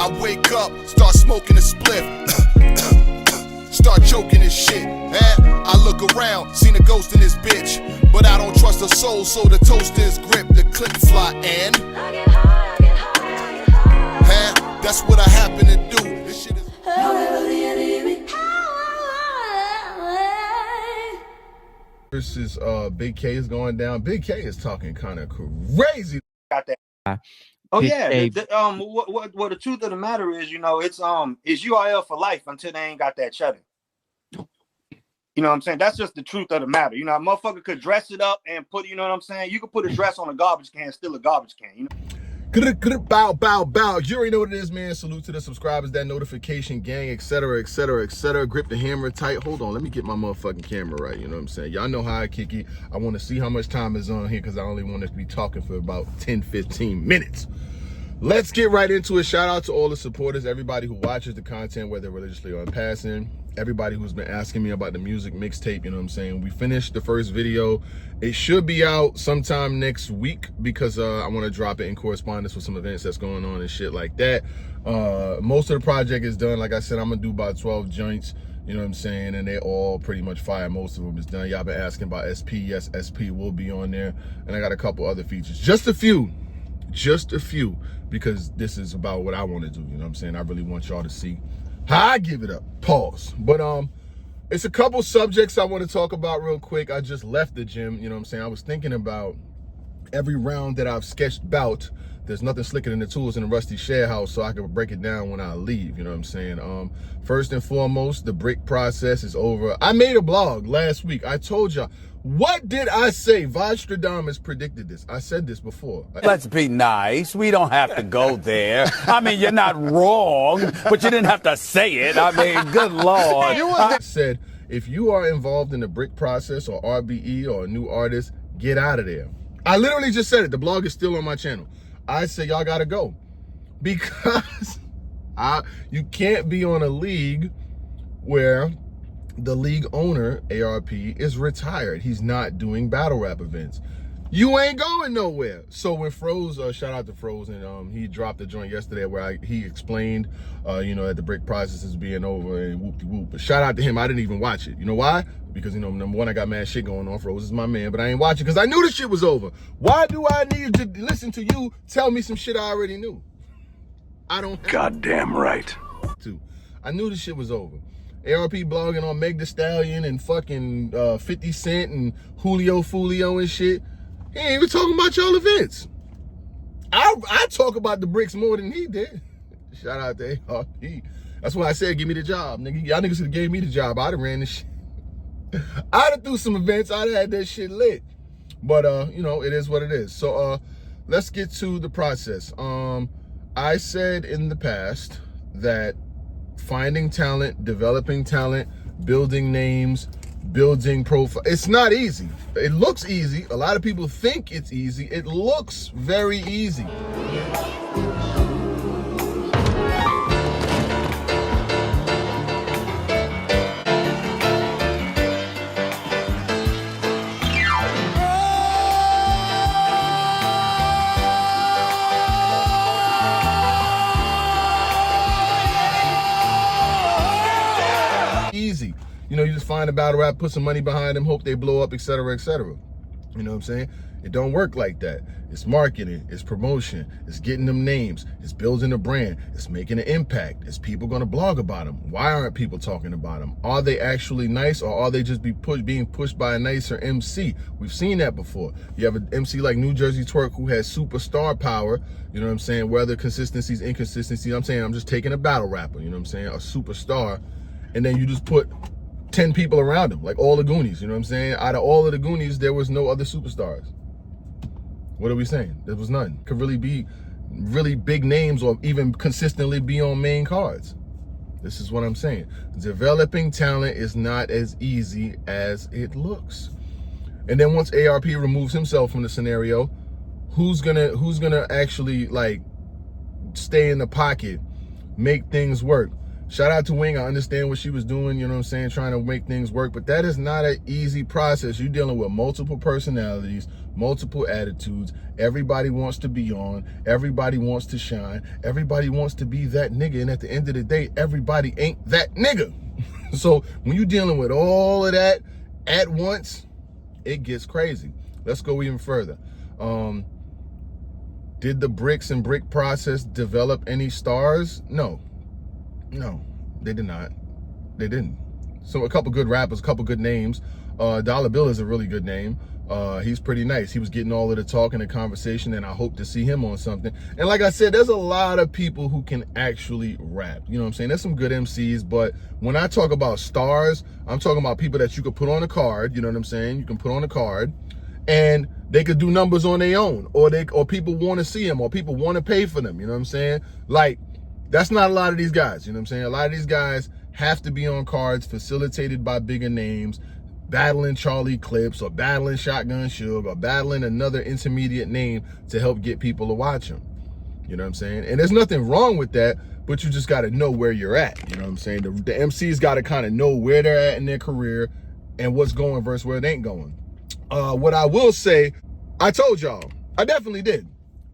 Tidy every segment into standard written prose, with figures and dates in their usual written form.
I wake up, start smoking a spliff, start choking this shit. I look around, seen a ghost in this bitch, but I don't trust a soul, so the toaster is grip, the clip fly, and I get high, I get high, I get high. that's what I happen to do. This shit is. This is Big K is going down. Big K is talking kind of crazy. Got that. Oh yeah. What the truth of the matter is, you know, it's URL for life until they ain't got that cheddar. You know what I'm saying? That's just the truth of the matter. You know, a motherfucker could dress it up and put, you know what I'm saying? You could put a dress on a garbage can, still a garbage can, you know? Bow, bow, bow. You already know what it is, man. Salute to the subscribers, that notification gang, etc., etc., etc. Grip the hammer tight. Hold on, let me get my motherfucking camera right. You know what I'm saying? Y'all know how I kick it. I want to see how much time is on here because I only want to be talking for about 10, 15 minutes. Let's get right into it. Shout out to all the supporters, everybody who watches the content, whether religiously or in passing. Everybody who's been asking me about the music mixtape, you know what I'm saying? We finished the first video. It should be out sometime next week because I want to drop it in correspondence with some events that's going on and shit like that. Most of the project is done. Like I said, I'm gonna do about 12 joints, you know what I'm saying? And they all pretty much fire. Most of them is done. Y'all been asking about SP. Yes, SP will be on there. And I got a couple other features. Just a few, because this is about what I want to do, you know what I'm saying? I really want y'all to see how I give it up. Pause. But it's a couple subjects I want to talk about real quick. I just left the gym, you know what I'm saying? I was thinking about every round that I've sketched about. There's nothing slicker than the tools in a rusty share house, so I can break it down when I leave, you know what I'm saying? First and foremost, the brick process is over. I made a blog last week. I told y'all, what did I say? Vostradamus predicted this. I said this before. Let's be nice. We don't have to go there. I mean, you're not wrong, but you didn't have to say it. I mean, good Lord. I said, if you are involved in the brick process or RBE or a new artist, get out of there. I literally just said it. The blog is still on my channel. I say y'all gotta go because you can't be on a league where the league owner, ARP, is retired. He's not doing battle rap events. You ain't going nowhere. So when Froze, shout out to Froze, and he dropped a joint yesterday where he explained, you know, that the brick process is being over and whoop-de-whoop. But shout out to him. I didn't even watch it. You know why? Because, you know, number one, I got mad shit going on. Froze is my man, but I ain't watching because I knew the shit was over. Why do I need to listen to you tell me some shit I already knew? I don't. Goddamn right. I knew the shit was over. ARP blogging on Meg Thee Stallion and fucking 50 Cent and Julio Fulio and shit. He ain't even talking about y'all events. I talk about the bricks more than he did. Shout out to ARP. That's why I said, give me the job, nigga. Y'all niggas could've gave me the job. I'd have ran this shit. I'd have threw some events. I'd have had that shit lit. But, you know, it is what it is. So, let's get to the process. I said in the past that finding talent, developing talent, building names, building profile, it's not easy. It looks easy. A lot of people think it's easy. It looks very easy. Easy. You know, you just find a battle rap, put some money behind them, hope they blow up, etc., etc. You know what I'm saying? It don't work like that. It's marketing, it's promotion, it's getting them names, it's building a brand, it's making an impact, it's people gonna blog about them. Why aren't people talking about them? Are they actually nice, or are they just being pushed by a nicer MC? We've seen that before. You have an MC like New Jersey Twerk who has superstar power, you know what I'm saying? Whether consistencies, inconsistencies, I'm just taking a battle rapper, you know what I'm saying? A superstar, and then you just put 10 people around him, like all the Goonies, you know what I'm saying? Out of all of the Goonies, there was no other superstars. What are we saying? There was none. Could really be really big names or even consistently be on main cards. This is what I'm saying. Developing talent is not as easy as it looks. And then once ARP removes himself from the scenario, who's gonna actually like stay in the pocket, make things work? Shout out to Wing. I understand what she was doing, you know what I'm saying, trying to make things work, but that is not an easy process. You're dealing with multiple personalities, multiple attitudes. Everybody wants to be on. Everybody wants to shine. Everybody wants to be that nigga. And at the end of the day, everybody ain't that nigga. So when you're dealing with all of that at once, it gets crazy. Let's go even further. Did the bricks and brick process develop any stars? No, they did not. They didn't. So a couple good rappers, a couple good names. Dollar Bill is a really good name. He's pretty nice. He was getting all of the talk and the conversation, and I hope to see him on something. And like I said, there's a lot of people who can actually rap. You know what I'm saying? There's some good MCs, but when I talk about stars, I'm talking about people that you could put on a card. You know what I'm saying? You can put on a card, and they could do numbers on their own, or people want to see them, or people want to pay for them. You know what I'm saying? Like, that's not a lot of these guys. You know what I'm saying? A lot of these guys have to be on cards facilitated by bigger names, battling Charlie Clips or battling Shotgun Suge or battling another intermediate name to help get people to watch them. You know what I'm saying? And there's nothing wrong with that, but you just got to know where you're at. You know what I'm saying? The MCs got to kind of know where they're at in their career and what's going versus where it ain't going. What I will say, I told y'all, I definitely did.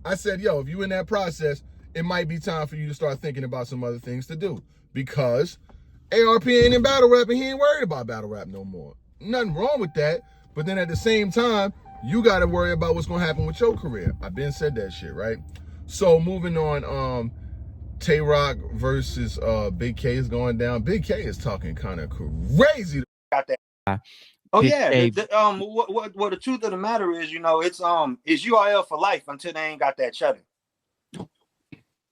I said, yo, if you in that process, it might be time for you to start thinking about some other things to do, because ARP ain't in battle rap and he ain't worried about battle rap no more. Nothing wrong with that, but then at the same time, you got to worry about what's going to happen with your career. I've been said that shit, right? So moving on, Tay Roc versus Big K is going down. Big K is talking kind of crazy. Got that. Oh yeah. What the truth of the matter is, you know, it's URL for life until they ain't got that cheddar.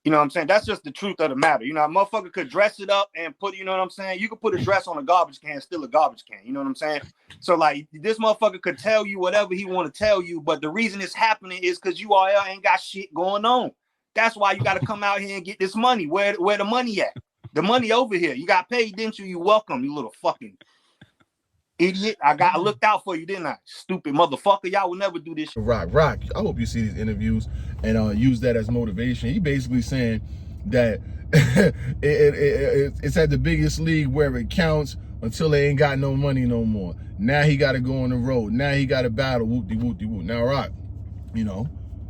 You know what I'm saying? That's just the truth of the matter. You know, a motherfucker could dress it up and put, you know what I'm saying? You could put a dress on a garbage can, still a garbage can. You know what I'm saying? So like, this motherfucker could tell you whatever he want to tell you, but the reason it's happening is because URL ain't got shit going on. That's why you got to come out here and get this money. Where the money at? The money over here. You got paid, didn't you? You welcome, you little fucking idiot. I looked out for you, didn't I? Stupid motherfucker. Y'all will never do this shit. Roc, I hope you see these interviews and use that as motivation. He basically saying that it's at the biggest league where it counts until they ain't got no money no more. Now he got to go on the road. Now he got to battle. Whoop-de-whoop-de-whoop. Now, Roc, you know,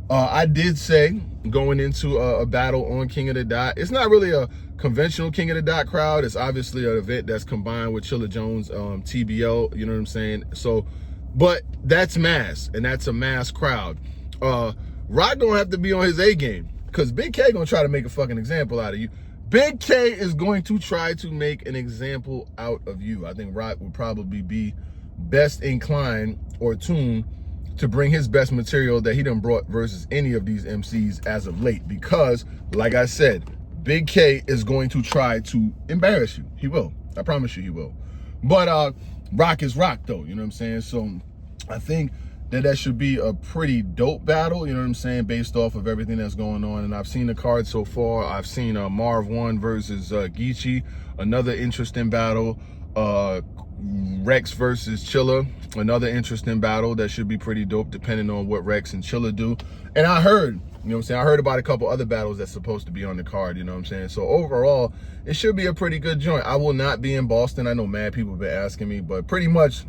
I did say going into a battle on King of the Dot, it's not really a conventional King of the Dot crowd. It's obviously an event that's combined with Chilla Jones, TBL, you know what I'm saying? So, but that's mass, and that's a mass crowd. Roc don't have to be on his A game, because Big K gonna try to make a fucking example out of you. Big K is going to try to make an example out of you. I think Roc would probably be best inclined or tuned to bring his best material that he done brought versus any of these MCs as of late, because, like I said, Big K is going to try to embarrass you. He will. I promise you he will. But Roc is Roc, though. You know what I'm saying? So I think that should be a pretty dope battle, you know what I'm saying, based off of everything that's going on. And I've seen the card so far. I've seen Marv 1 versus Geechee, another interesting battle. Rex versus Chilla, another interesting battle that should be pretty dope depending on what Rex and Chilla do. And I heard, you know what I'm saying, I heard about a couple other battles that's supposed to be on the card, you know what I'm saying? So overall, it should be a pretty good joint. I will not be in Boston. I know mad people have been asking me, but pretty much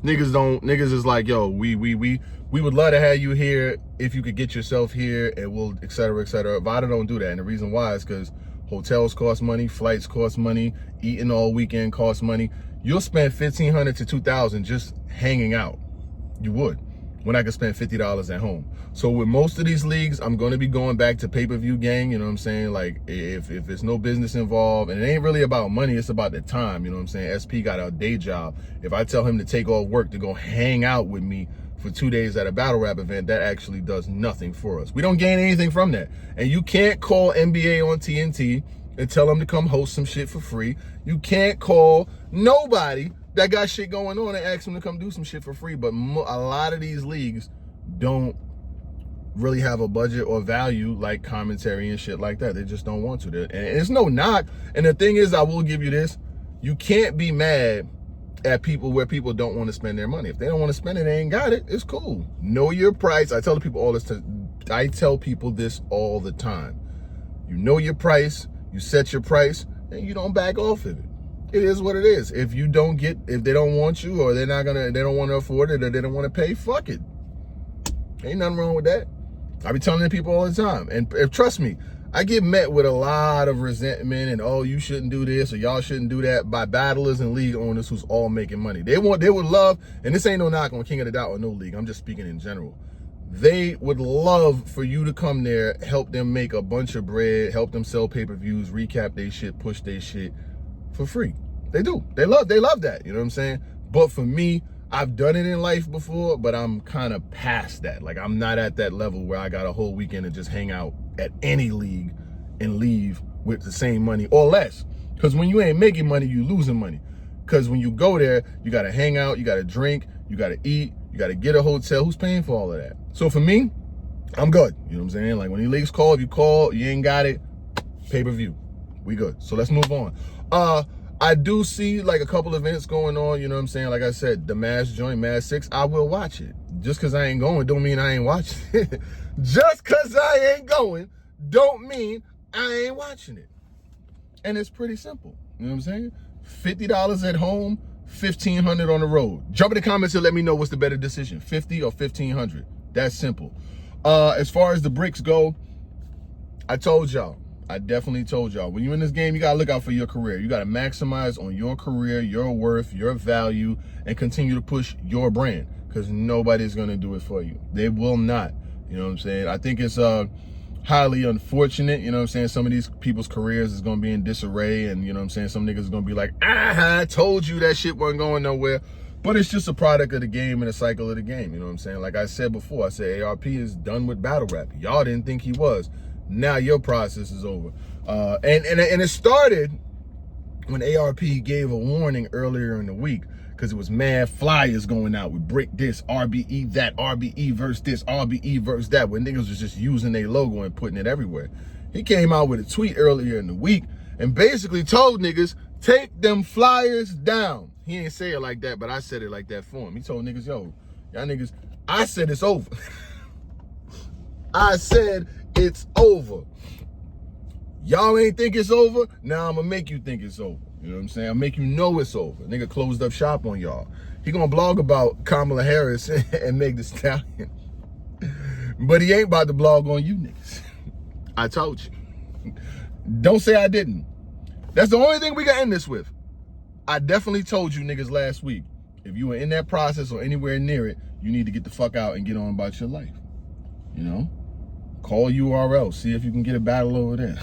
niggas is like, yo, we would love to have you here if you could get yourself here, and we'll et cetera, et cetera. Vada don't do that. And the reason why is because hotels cost money, flights cost money, eating all weekend costs money. You'll spend $1,500 to $2,000 just hanging out. You would, when I could spend $50 at home. So with most of these leagues, I'm going to be going back to pay-per-view gang, you know what I'm saying? Like, if there's no business involved, and it ain't really about money, it's about the time, you know what I'm saying? SP got a day job. If I tell him to take off work to go hang out with me for 2 days at a battle rap event, that actually does nothing for us. We don't gain anything from that. And you can't call NBA on TNT and tell them to come host some shit for free. You can't call nobody that got shit going on and ask them to come do some shit for free. But a lot of these leagues don't really have a budget or value like commentary and shit like that. They just don't want to. And it's no knock. And the thing is, I will give you this. You can't be mad at people where people don't want to spend their money. If they don't want to spend it, they ain't got it. It's cool. Know your price. I tell people all this. I tell people this all the time. You know your price. You set your price. and you don't back off of it. It is what it is. If they don't want you, or they don't want to afford it, or they don't want to pay, fuck it. Ain't nothing wrong with that. I be telling people all the time. And trust me, I get met with a lot of resentment and, oh, you shouldn't do this or y'all shouldn't do that by battlers and league owners who's all making money. They would love, and this ain't no knock on King of the Dot or no league, I'm just speaking in general. They would love for you to come there, help them make a bunch of bread, help them sell pay-per-views, recap their shit, push their shit for free. They do. They love that. You know what I'm saying? But for me, I've done it in life before, but I'm kind of past that. Like, I'm not at that level where I got a whole weekend to just hang out at any league and leave with the same money or less. Because when you ain't making money, you losing money. Because when you go there, you got to hang out, you got to drink, you got to eat, you got to get a hotel. Who's paying for all of that? So for me, I'm good. You know what I'm saying? Like, when the leagues call, if you call, you ain't got it, pay-per-view. We good. So let's move on. I do see like a couple events going on, you know what I'm saying? Like I said, the Maaad joint, Maaad 6, I will watch it. Just because I ain't going don't mean I ain't watching it. Just because I ain't going don't mean I ain't watching it. And it's pretty simple, you know what I'm saying? $50 at home, $1,500 on the road. Jump in the comments and let me know what's the better decision, 50 or 1,500. That's simple. As far as the bricks go, I definitely told y'all, when you're in this game, you got to look out for your career. You got to maximize on your career, your worth, your value, and continue to push your brand, because nobody's going to do it for you. They will not. You know what I'm saying? I think it's highly unfortunate. You know what I'm saying? Some of these people's careers is going to be in disarray, and you know what I'm saying? Some niggas is going to be like, I told you that shit wasn't going nowhere. But it's just a product of the game and a cycle of the game. You know what I'm saying? Like I said before, I said ARP is done with battle rap. Y'all didn't think he was. Now your process is over. And it started when ARP gave a warning earlier in the week, because it was mad flyers going out with brick this, RBE that, RBE verse this, RBE verse that, when niggas was just using their logo and putting it everywhere. He came out with a tweet earlier in the week and basically told niggas, take them flyers down. He ain't say it like that, but I said it like that for him. He told niggas, yo, y'all niggas, I said it's over. I said it's over. Y'all ain't think it's over? Now I'm gonna make you think it's over. You know what I'm saying? I'll make you know it's over. Nigga closed up shop on y'all. He gonna blog about Kamala Harris and Meg Thee Stallion. But he ain't about to blog on you niggas. I told you. Don't say I didn't. That's the only thing we can end this with. I definitely told you niggas last week, if you were in that process or anywhere near it, you need to get the fuck out and get on about your life. You know? Call URL. See if you can get a battle over there.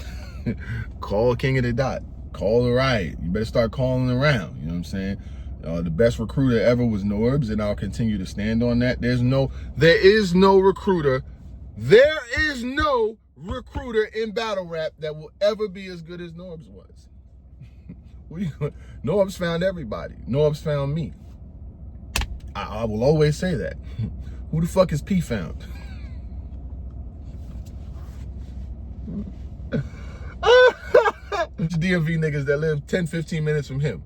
Call King of the Dot. Call the Riot. You better start calling around. You know what I'm saying? The best recruiter ever was Norbs, and I'll continue to stand on that. There is no recruiter. There is no recruiter in battle rap that will ever be as good as Norbs was. Norbs found everybody. Norbs found me. I will always say that. Who the fuck is P found? DMV niggas that live 10-15 minutes from him.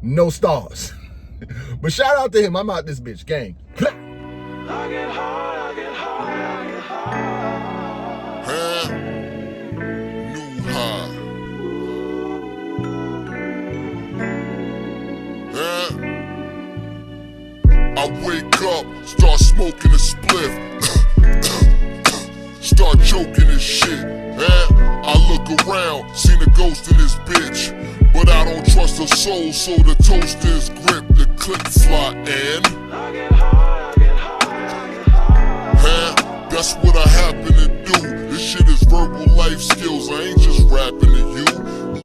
No stars. But shout out to him. I'm out this bitch, gang. I get hard, I get hard, I get hard. New high. I wake up, start smoking a spliff. Start choking this shit. I look around, seen a ghost in this bitch. But I don't trust her soul, so the toaster's grip, the clip fly and I get hard, I get hard, I get hard. That's what I happen to do. This shit is verbal life skills. I ain't